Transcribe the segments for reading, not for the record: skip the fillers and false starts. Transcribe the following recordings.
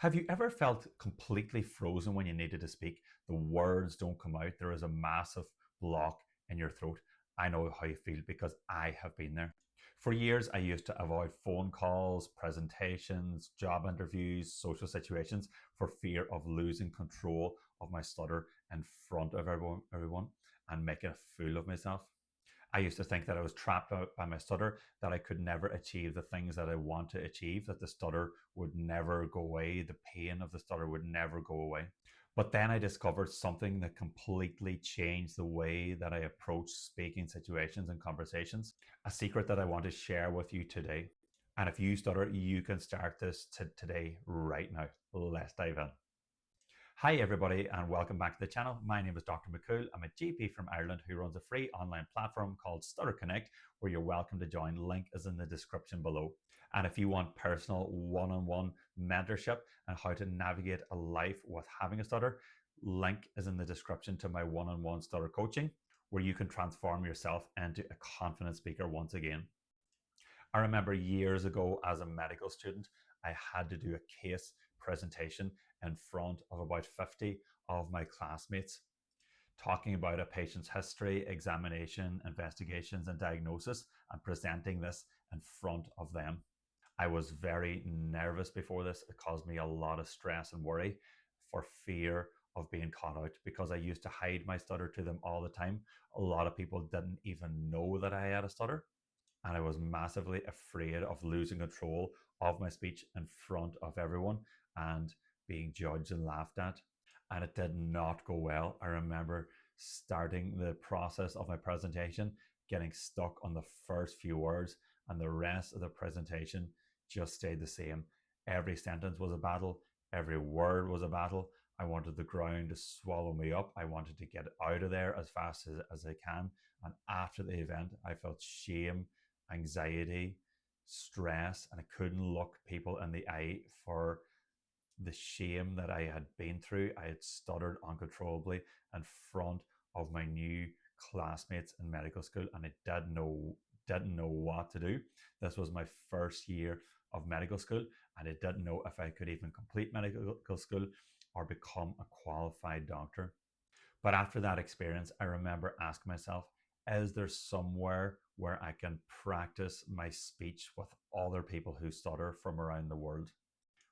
Have you ever felt completely frozen when you needed to speak? The words don't come out. There is a massive block in your throat. I know how you feel because I have been there. For years, I used to avoid phone calls, presentations, job interviews, social situations for fear of losing control of my stutter in front of everyone and making a fool of myself. I used to think that I was trapped out by my stutter, that I could never achieve the things that I want to achieve, that the stutter would never go away, the pain of the stutter would never go away. But then I discovered something that completely changed the way that I approach speaking situations and conversations, a secret that I want to share with you today. And if you stutter, you can start this today, right now. Let's dive in. Hi, everybody, and welcome back to the channel. My name is Dr. McCool. I'm a GP from Ireland who runs a free online platform called Stutter Connect, where you're welcome to join. Link is in the description below. And if you want personal one-on-one mentorship and how to navigate a life with having a stutter, link is in the description to my one-on-one stutter coaching, where you can transform yourself into a confident speaker once again. I remember years ago as a medical student, I had to do a case presentation in front of about 50 of my classmates, talking about a patient's history, examination, investigations, and diagnosis, and presenting this in front of them. I was very nervous before this. It caused me a lot of stress and worry for fear of being caught out because I used to hide my stutter to them all the time. A lot of people didn't even know that I had a stutter, and I was massively afraid of losing control of my speech in front of everyone and being judged and laughed at. And it did not go well. I remember starting the process of my presentation, getting stuck on the first few words, and the rest of the presentation just stayed the same. Every sentence was a battle, every word was a battle. I wanted the ground to swallow me up. I wanted to get out of there as fast as I can. And after the event, I felt shame, anxiety, stress, and I couldn't look people in the eye for the shame that I had been through. I had stuttered uncontrollably in front of my new classmates in medical school, and I didn't know what to do. This was my first year of medical school, and I didn't know if I could even complete medical school or become a qualified doctor. But after that experience, I remember asking myself, is there somewhere where I can practice my speech with other people who stutter from around the world,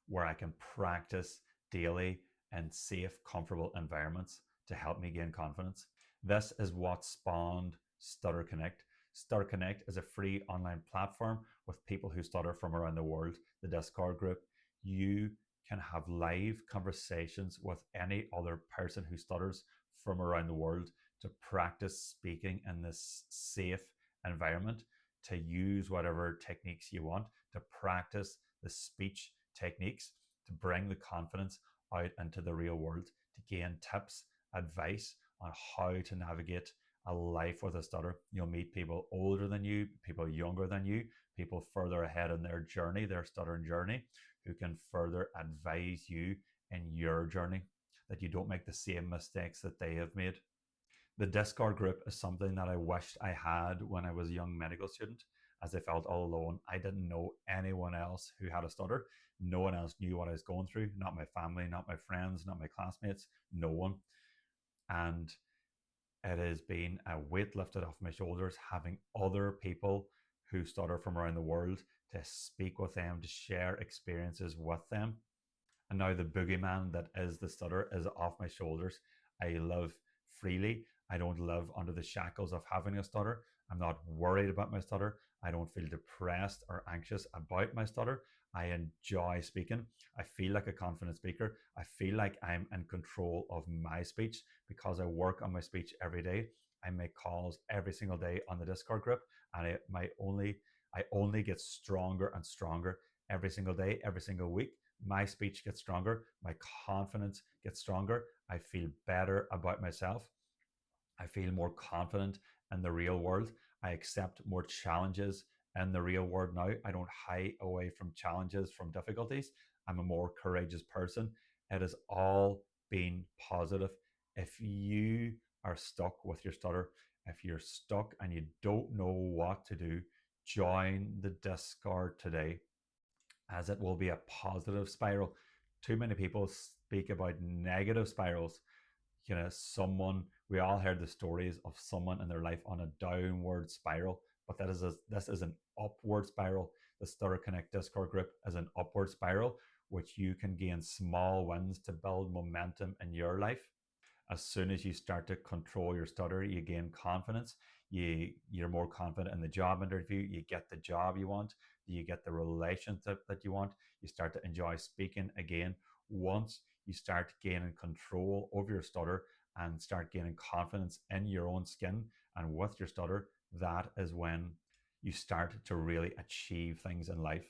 where I can practice daily in safe, comfortable environments to help me gain confidence? This is what spawned Stutter Connect. Stutter Connect is a free online platform with people who stutter from around the world. The Discord group, you can have live conversations with any other person who stutters from around the world to practice speaking in this safe environment, to use whatever techniques you want, to practice the speech techniques, to bring the confidence out into the real world, to gain tips, advice on how to navigate a life with a stutter. You'll meet people older than you, people younger than you, people further ahead in their journey, their stuttering journey, who can further advise you in your journey, that you don't make the same mistakes that they have made. The Discord group is something that I wished I had when I was a young medical student, as I felt all alone. I didn't know anyone else who had a stutter. No one else knew what I was going through. Not my family, not my friends, not my classmates, no one. And it has been a weight lifted off my shoulders having other people who stutter from around the world to speak with them, to share experiences with them. And now the boogeyman that is the stutter is off my shoulders. I live freely. I don't live under the shackles of having a stutter. I'm not worried about my stutter. I don't feel depressed or anxious about my stutter. I enjoy speaking. I feel like a confident speaker. I feel like I'm in control of my speech because I work on my speech every day. I make calls every single day on the Discord group, and I only get stronger and stronger every single day, every single week. My speech gets stronger, my confidence gets stronger. I feel better about myself. I feel more confident in the real world. I accept more challenges in the real world now. I don't hide away from challenges, from difficulties. I'm a more courageous person. It has all been positive. If you are stuck with your stutter, if you're stuck and you don't know what to do, join the Discord today, as it will be a positive spiral. Too many people speak about negative spirals. We all heard the stories of someone in their life on a downward spiral, but this is an upward spiral. The Stutter Connect Discord group is an upward spiral, which you can gain small wins to build momentum in your life. As soon as you start to control your stutter, you gain confidence. You're more confident in the job interview. You get the job you want. You get the relationship that you want. You start to enjoy speaking again. Once you start gaining control over your stutter and start gaining confidence in your own skin and with your stutter, that is when you start to really achieve things in life,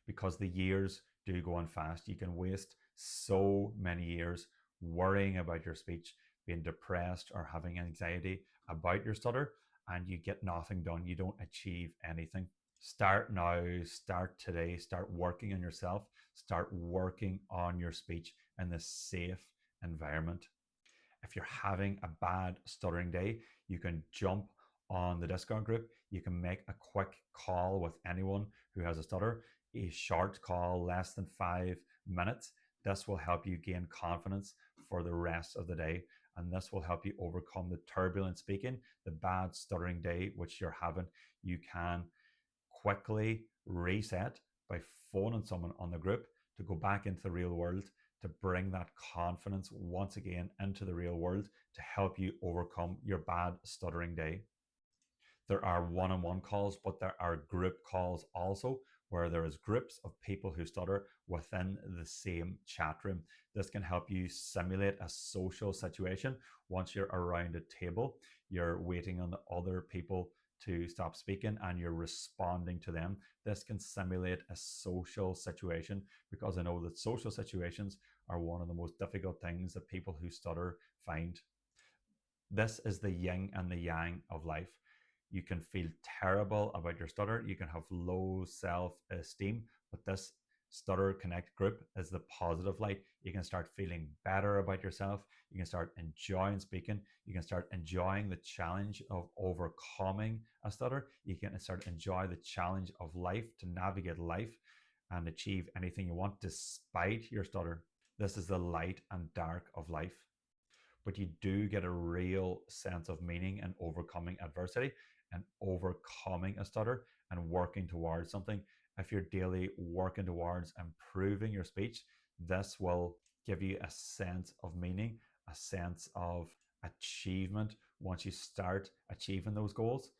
because the years do go on fast. You can waste so many years worrying about your speech, being depressed or having anxiety about your stutter, and you get nothing done. You don't achieve anything. Start now, start today, start working on yourself, start working on your speech in a safe environment. If you're having a bad stuttering day, you can jump on the Discord group. You can make a quick call with anyone who has a stutter, a short call, less than 5 minutes. This will help you gain confidence for the rest of the day. And this will help you overcome the turbulent speaking, the bad stuttering day which you're having. You can quickly reset by phoning someone on the group to go back into the real world, to bring that confidence once again into the real world to help you overcome your bad stuttering day. There are one-on-one calls, but there are group calls also, where there is groups of people who stutter within the same chat room. This can help you simulate a social situation. Once you're around a table, you're waiting on the other people to stop speaking and you're responding to them. This can simulate a social situation, because I know that social situations are one of the most difficult things that people who stutter find. This is the yin and the yang of life. You can feel terrible about your stutter. You can have low self-esteem, but this Stutter Connect group is the positive light. You can start feeling better about yourself. You can start enjoying speaking. You can start enjoying the challenge of overcoming a stutter. You can start enjoy the challenge of life, to navigate life and achieve anything you want despite your stutter. This is the light and dark of life. But you do get a real sense of meaning in overcoming adversity and overcoming a stutter and working towards something. If you're daily working towards improving your speech, this will give you a sense of meaning, a sense of achievement once you start achieving those goals.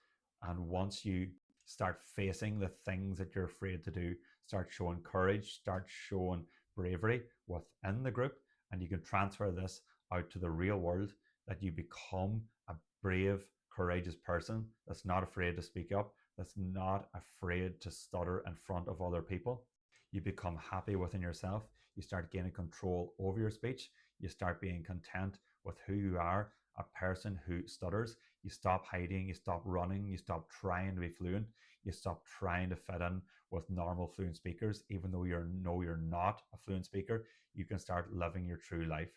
And once you start facing the things that you're afraid to do, start showing courage, start showing bravery within the group, and you can transfer this out to the real world, that you become a brave, courageous person that's not afraid to speak up, that's not afraid to stutter in front of other people. You become happy within yourself. You start gaining control over your speech. You start being content with who you are, a person who stutters. You stop hiding, you stop running, you stop trying to be fluent, you stop trying to fit in with normal fluent speakers. Even though you're not a fluent speaker, you can start living your true life.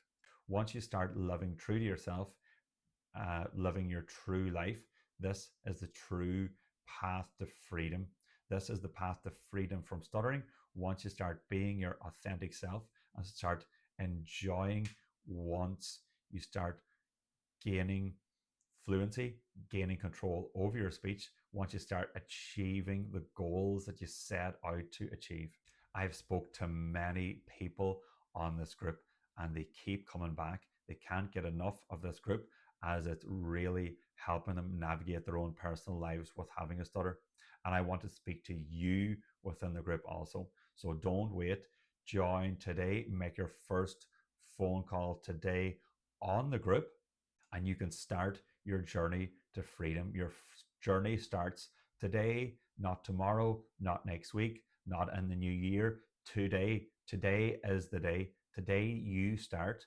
Once you start living true to yourself, living your true life, this is the true path to freedom. This is the path to freedom from stuttering. Once you start being your authentic self and start enjoying, once you start gaining fluency, gaining control over your speech, once you start achieving the goals that you set out to achieve. I've spoke to many people on this group and they keep coming back. They can't get enough of this group, as it's really helping them navigate their own personal lives with having a stutter. And I want to speak to you within the group also. So don't wait. Join today. Make your first phone call today on the group, and you can start your journey to freedom. Your journey starts today, not tomorrow, not next week, not in the new year. Today. Today is the day. Today you start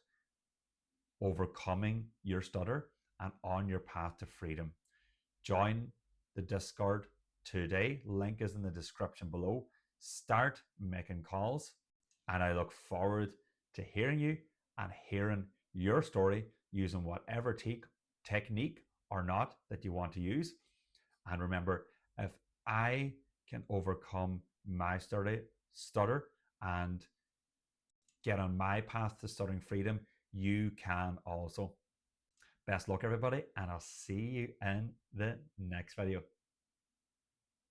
overcoming your stutter and on your path to freedom. Join the Discord today. Link is in the description below. Start making calls, and I look forward to hearing you and hearing your story using whatever technique or not that you want to use. And remember, if I can overcome my stutter and get on my path to stuttering freedom, you can also. Best luck, everybody, and I'll see you in the next video.